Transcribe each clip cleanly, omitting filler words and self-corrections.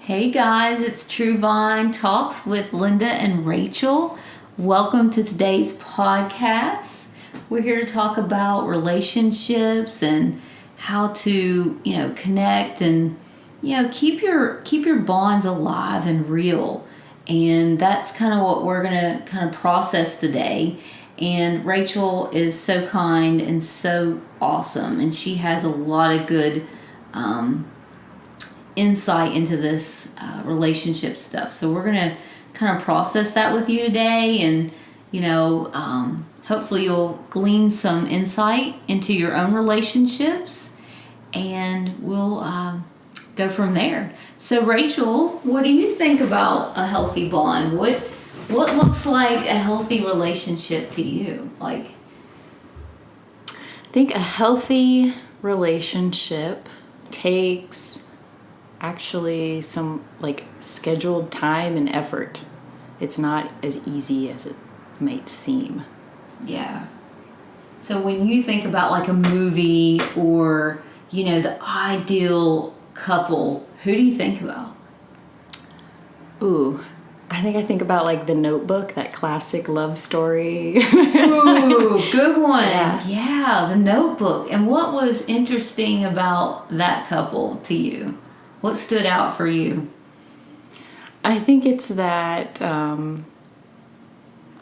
Hey guys, it's True Vine Talks with Linda and Rachel. Welcome to today's podcast. We're here to talk about relationships and how to, connect and, keep your bonds alive and real. And that's kind of what we're going to kind of process today. And Rachel is so kind and so awesome, and she has a lot of good insight into this relationship stuff. So we're going to kind of process that with you today, and hopefully you'll glean some insight into your own relationships, and we'll go from there. So Rachel, what do you think about a healthy bond? What looks like a healthy relationship to you? I think a healthy relationship takes actually some scheduled time and effort. It's not as easy as it might seem. Yeah. So when you think about a movie or, the ideal couple, who do you think about? Ooh, I think about The Notebook, that classic love story. Ooh, good one. Yeah, The Notebook. And what was interesting about that couple to you? What stood out for you? I think it's that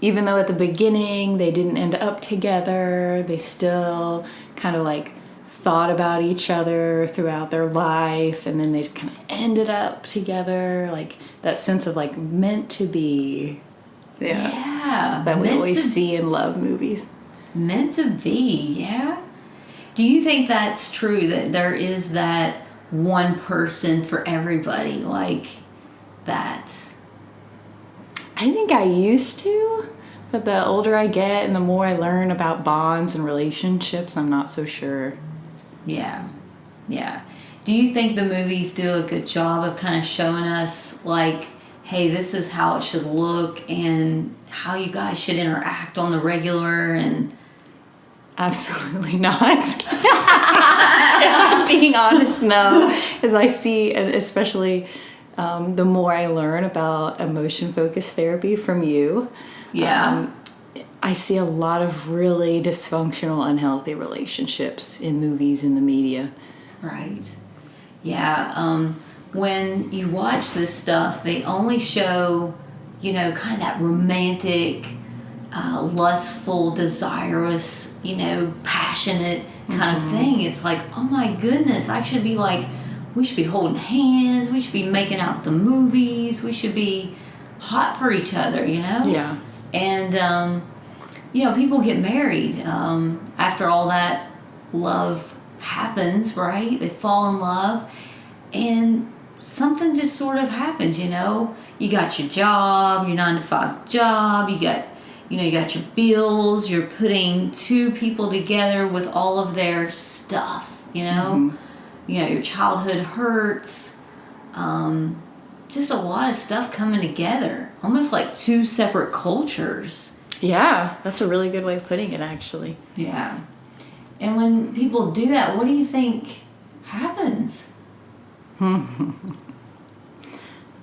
even though at the beginning they didn't end up together, they still kind of thought about each other throughout their life, and then they just kind of ended up together, that sense of meant to be. Yeah. That we always see in love movies. Meant to be, yeah. Do you think that's true, that there is that one person for everybody like that? I think I used to, but the older I get and the more I learn about bonds and relationships, I'm not so sure. Yeah. Do you think the movies do a good job of kind of showing us hey, this is how it should look and how you guys should interact on the regular? And absolutely not. If I'm being honest, no. As I see, especially the more I learn about emotion-focused therapy from you, I see a lot of really dysfunctional, unhealthy relationships in movies and the media. Right. Yeah. When you watch this stuff, they only show, kind of that romantic, lustful, desirous, passionate kind of thing. It's oh my goodness, we should be holding hands, we should be making out the movies, we should be hot for each other, Yeah. And, people get married after all that love happens, right? They fall in love, and something just sort of happens, You got your job, your 9-to-5 job, you got your bills, you're putting two people together with all of their stuff, your childhood hurts, just a lot of stuff coming together, almost like two separate cultures. Yeah, that's a really good way of putting it, actually. Yeah. And when people do that, what do you think happens?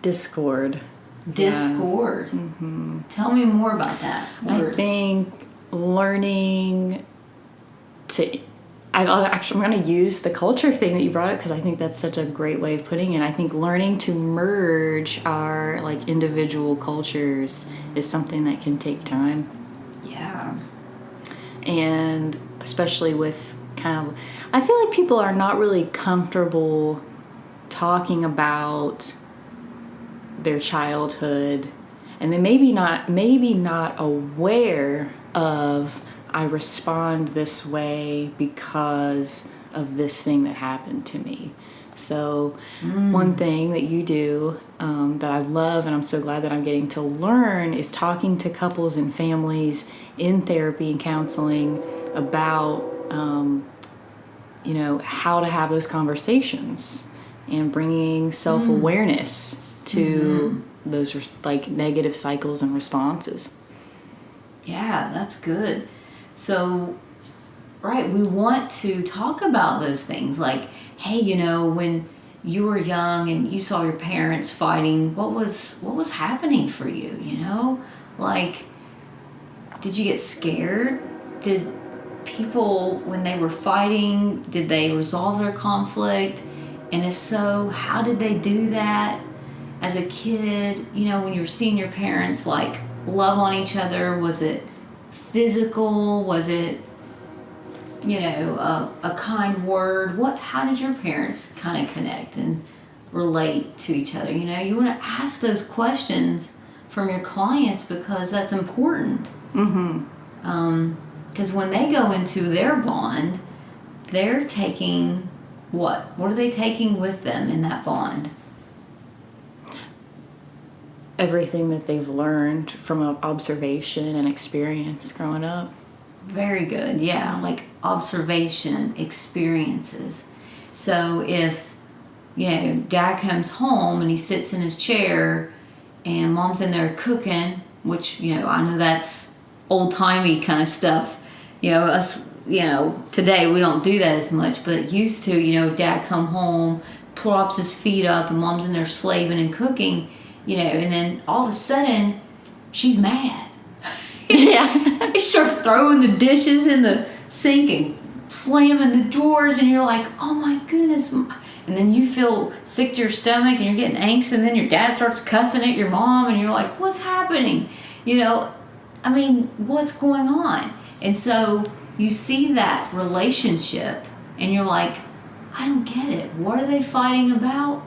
Discord. Discord. Yeah. Mm-hmm. Tell me more about that word. I think learning to... I'm going to use the culture thing that you brought up because I think that's such a great way of putting it. I think learning to merge our individual cultures is something that can take time. Yeah. And especially with I feel like people are not really comfortable talking about their childhood, and they maybe not aware of, I respond this way because of this thing that happened to me. So one thing that you do that I love, and I'm so glad that I'm getting to learn, is talking to couples and families in therapy and counseling about how to have those conversations and bringing self-awareness to those negative cycles and responses. Yeah, that's good. So, right, we want to talk about those things hey, when you were young and you saw your parents fighting, what was happening for you, you know? Like, did you get scared? Did people, when they were fighting, did they resolve their conflict? And if so, how did they do that? As a kid, you know, when you were seeing your parents like love on each other, was it physical? Was it, you know, a kind word? How did your parents kind of connect and relate to each other? You know, you want to ask those questions from your clients because that's important. Because when they go into their bond, they're taking what? What are they taking with them in that bond? Everything that they've learned from observation and experience growing up. Very good. Yeah, like observation, experiences. So if, you know, dad comes home and he sits in his chair and mom's in there cooking, which, you know, I know that's old-timey kind of stuff. You know, us, you know, today we don't do that as much, but used to, you know, dad come home, props his feet up and mom's in there slaving and cooking, you know, and then all of a sudden she's mad. Yeah. He starts throwing the dishes in the sink and slamming the doors, and you're like, oh my goodness. And then you feel sick to your stomach and you're getting angst, and then your dad starts cussing at your mom, and you're like, what's happening? You know, I mean, what's going on? And so you see that relationship, and you're like, I don't get it. What are they fighting about?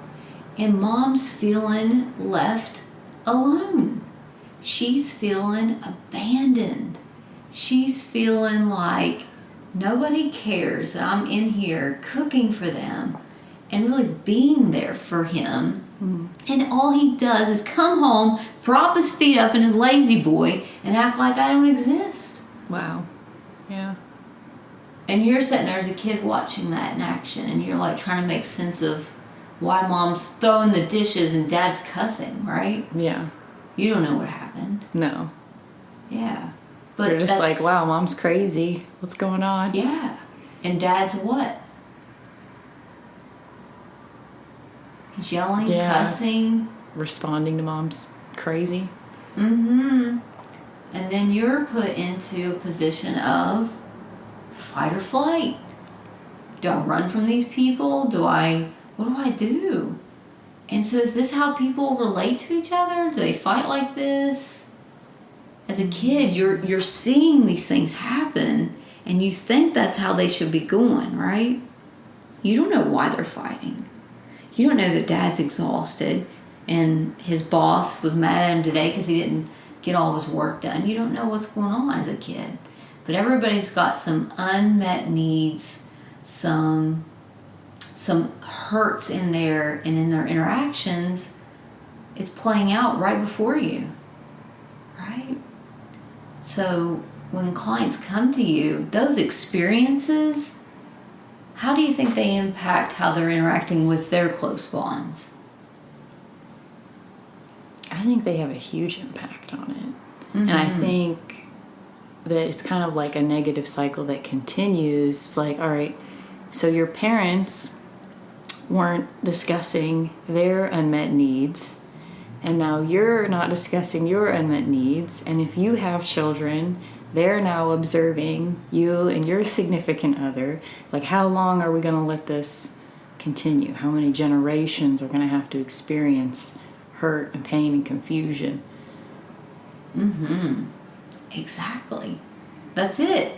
And mom's feeling left alone. She's feeling abandoned. She's feeling like nobody cares that I'm in here cooking for them and really being there for him. And all he does is come home, prop his feet up in his lazy boy, and act like I don't exist. Wow. Yeah. And you're sitting there as a kid watching that in action, and you're like trying to make sense of why mom's throwing the dishes and dad's cussing, right? Yeah. You don't know what happened. No. Yeah. But you're just like, wow, mom's crazy. What's going on? Yeah. And dad's what? He's yelling, cussing. Responding to mom's crazy. And then you're put into a position of fight or flight. Do I run from these people? What do I do? And so is this how people relate to each other? Do they fight like this? As a kid, you're seeing these things happen, and you think that's how they should be going, right? You don't know why they're fighting. You don't know that dad's exhausted and his boss was mad at him today because he didn't get all of his work done. You don't know what's going on as a kid. But everybody's got some unmet needs, some hurts in there, and in their interactions, it's playing out right before you, right? So when clients come to you, those experiences, how do you think they impact how they're interacting with their close bonds? I think they have a huge impact on it. And I think that it's kind of like a negative cycle that continues. It's like, all right, so your parents weren't discussing their unmet needs, and now you're not discussing your unmet needs. And if you have children, they're now observing you and your significant other. Like, how long are we going to let this continue? How many generations are going to have to experience hurt and pain and confusion? Exactly. That's it.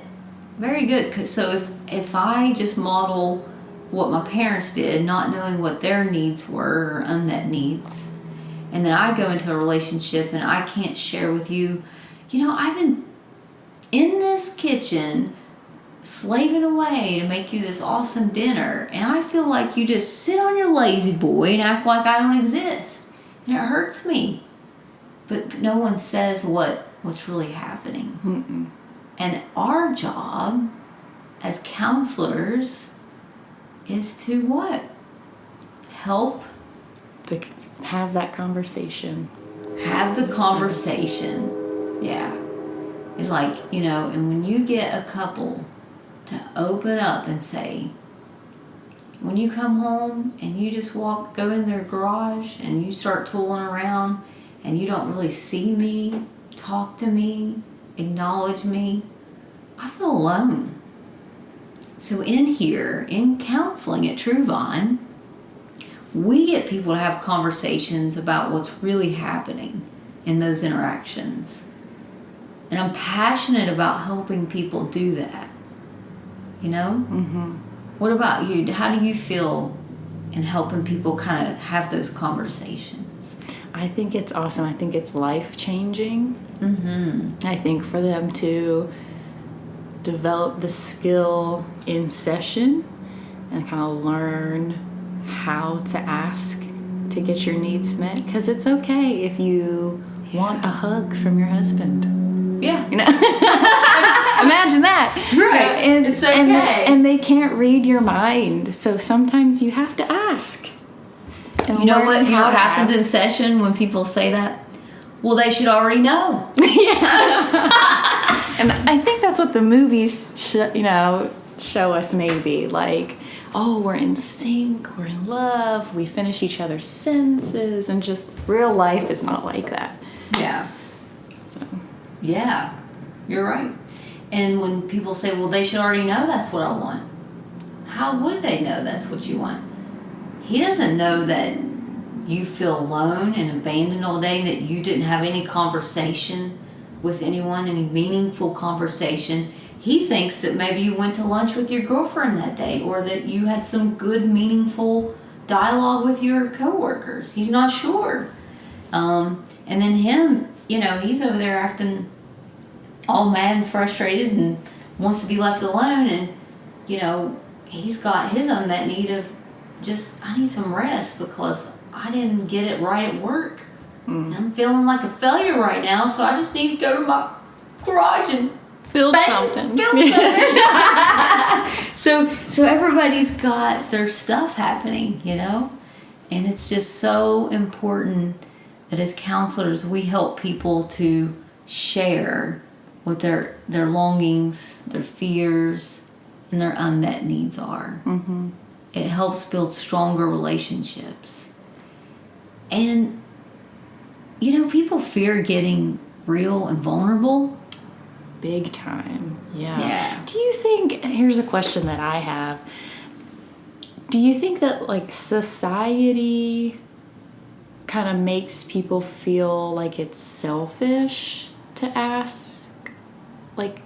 Very good. 'Cause so if I just model what my parents did, not knowing what their needs were or unmet needs, and then I go into a relationship and I can't share with you, you know, I've been in this kitchen slaving away to make you this awesome dinner, and I feel like you just sit on your lazy boy and act like I don't exist, and it hurts me. But no one says what's really happening. And our job as counselors is to what? Help. Have that conversation. Have the conversation. Yeah. It's like, you know, and when you get a couple to open up and say, when you come home and you just go in their garage and you start tooling around and you don't really see me, talk to me, acknowledge me, I feel alone. So in here, in counseling at True Vine, we get people to have conversations about what's really happening in those interactions. And I'm passionate about helping people do that. You know? Mm-hmm. What about you? How do you feel in helping people kind of have those conversations? I think it's awesome. I think it's life-changing. Mm-hmm. I think for them to develop the skill in session and kind of learn how to ask to get your needs met, because it's okay if you want a hug from your husband. Yeah. You know? Imagine that. Right. It's okay. And they can't read your mind, so sometimes you have to ask. And you know what? You know what to happens ask. in session when people say that? Well, they should already know. Yeah. And I think that's what the movies, show us maybe. Like, oh, we're in sync, we're in love, we finish each other's sentences, and just real life is not like that. Yeah. So. Yeah. You're right. And when people say, well, they should already know that's what I want. How would they know that's what you want? He doesn't know that you feel alone and abandoned all day, that you didn't have any conversation with anyone, any meaningful conversation. He thinks that maybe you went to lunch with your girlfriend that day, or that you had some good, meaningful dialogue with your coworkers. He's not sure. And then him, he's over there acting all mad and frustrated and wants to be left alone. And, he's got his unmet need of just, I need some rest because I didn't get it right at work. And I'm feeling like a failure right now, so I just need to go to my garage and Build something. So everybody's got their stuff happening, and it's just so important that as counselors we help people to share what their longings, their fears, and their unmet needs are. Mm-hmm. It helps build stronger relationships. And people fear getting real and vulnerable. Big time. Yeah. Do you think, here's a question that I have. Do you think that society kind of makes people feel like it's selfish to ask,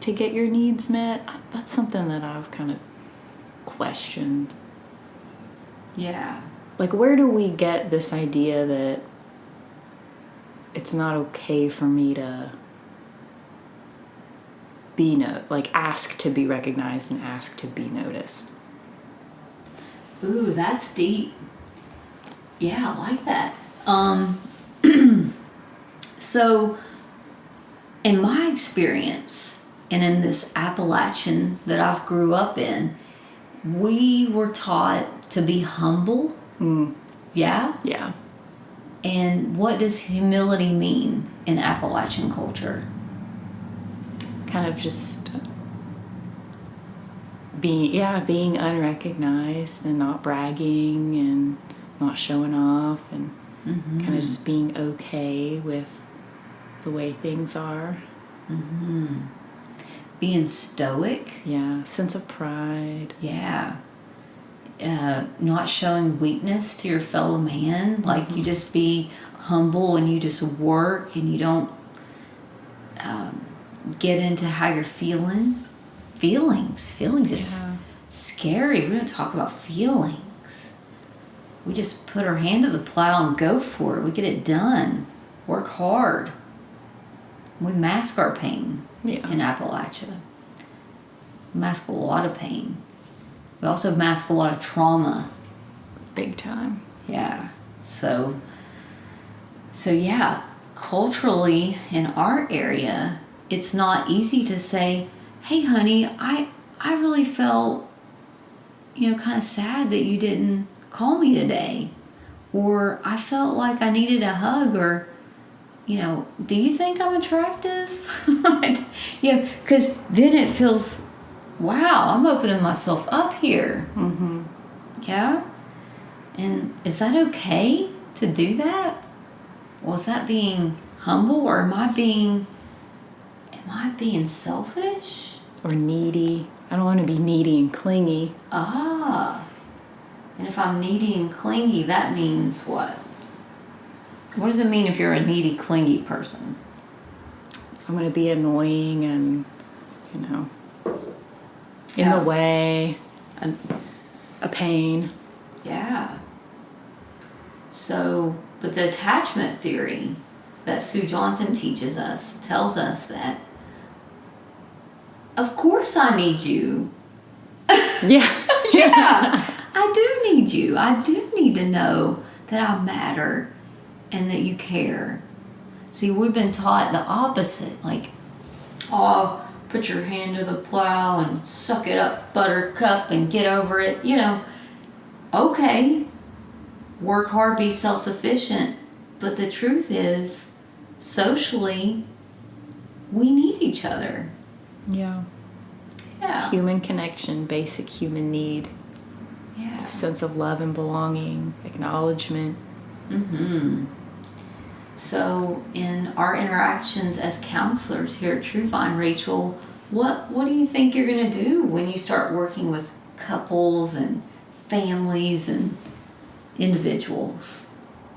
to get your needs met? That's something that I've kind of questioned. Yeah. Where do we get this idea that it's not okay for me to ask to be recognized and ask to be noticed? Ooh, that's deep. Yeah, I like that. So, in my experience, and in this Appalachian that I've grew up in, we were taught to be humble. Mm. Yeah? Yeah. And what does humility mean in Appalachian culture? Kind of just being unrecognized and not bragging and not showing off and kind of just being okay with the way things are. Mm-hmm. Being stoic. Yeah, sense of pride. Yeah. Not showing weakness to your fellow man. Like you just be humble and you just work and you don't get into how you're feeling. Feelings is scary. We don't talk about feelings. We just put our hand to the plow and go for it. We get it done. Work hard. We mask our pain in Appalachia. We mask a lot of pain. We also mask a lot of trauma. Big time. Yeah. So yeah, culturally in our area, it's not easy to say, hey honey, I really felt, kind of sad that you didn't call me today. Or I felt like I needed a hug, or, do you think I'm attractive? Because then it feels, wow, I'm opening myself up here. Mm-hmm. Yeah? And is that okay to do that? Was that being humble, or am I being selfish? Or needy. I don't want to be needy and clingy. Ah. And if I'm needy and clingy, that means what? What does it mean if you're a needy, clingy person? I'm going to be annoying and, in the way, and a pain. Yeah. So, but the attachment theory that Sue Johnson teaches us tells us that, of course I need you. Yeah. Yeah. I do need you. I do need to know that I matter and that you care. See, we've been taught the opposite. Like, oh, put your hand to the plow and suck it up, buttercup, and get over it. Okay, work hard, be self-sufficient. But the truth is, socially, we need each other. Yeah. Yeah. Human connection, basic human need. Yeah. Sense of love and belonging, acknowledgement. Mm-hmm. So in our interactions as counselors here at TrueVine, Rachel, what do you think you're going to do when you start working with couples and families and individuals?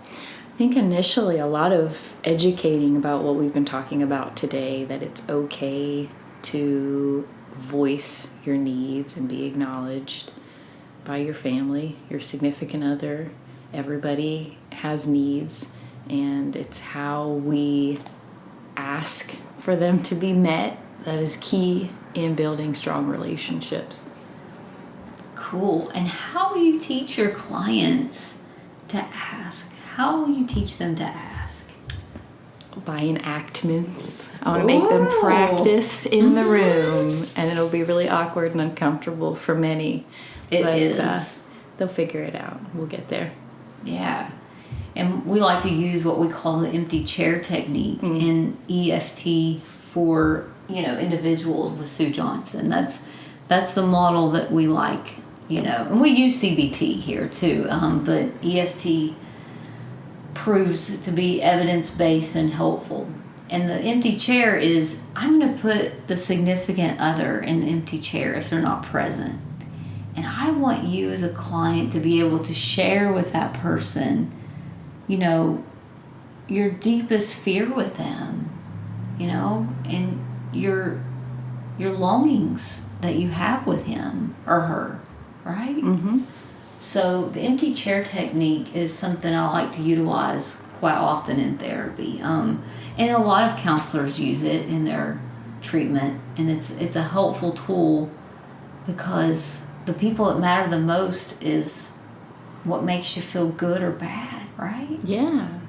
I think initially a lot of educating about what we've been talking about today, that it's okay to voice your needs and be acknowledged by your family, your significant other. Everybody has needs, and it's how we ask for them to be met that is key in building strong relationships. Cool. And how will you teach your clients to ask? How will you teach them to ask? By enactments. I want to make them practice in the room, and it'll be really awkward and uncomfortable for many. It is. They'll figure it out. We'll get there. Yeah. And we like to use what we call the empty chair technique in EFT for, individuals with Sue Johnson. That's the model that we like, and we use CBT here too, but EFT proves to be evidence-based and helpful. And the empty chair is, I'm going to put the significant other in the empty chair if they're not present. And I want you as a client to be able to share with that person, your deepest fear with them, and your longings that you have with him or her, right? Mm-hmm. So the empty chair technique is something I like to utilize quite often in therapy. And a lot of counselors use it in their treatment, and it's a helpful tool because the people that matter the most is what makes you feel good or bad, right? Yeah.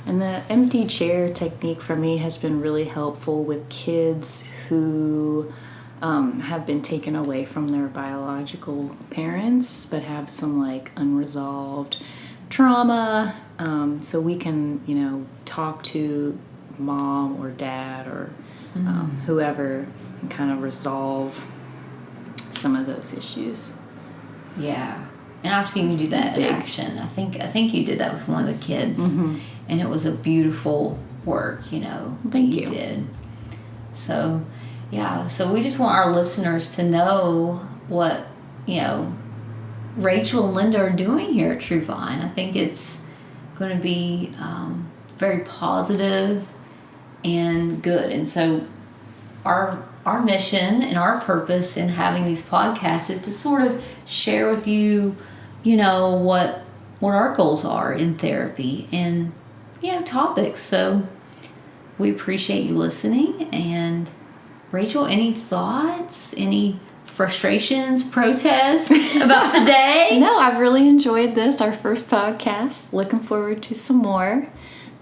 And the empty chair technique for me has been really helpful with kids who have been taken away from their biological parents but have some unresolved trauma. So we can, talk to mom or dad or whoever and kind of resolve some of those issues. Yeah. And I've seen you do that in action. I think you did that with one of the kids. Mm-hmm. And it was a beautiful work, that you did. So, yeah. So we just want our listeners to know what, Rachel and Linda are doing here at TrueVine. I think it's going to be very positive and good. And so our mission and our purpose in having these podcasts is to sort of share with you, what our goals are in therapy and, topics. So we appreciate you listening. And Rachel, any thoughts, any frustrations, protests about today? No, I've really enjoyed this, our first podcast. Looking forward to some more.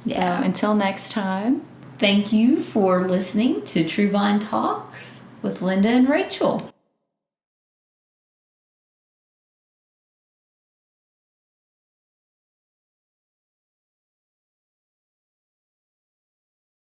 Yeah. So until next time. Thank you for listening to TrueVine Talks with Linda and Rachel.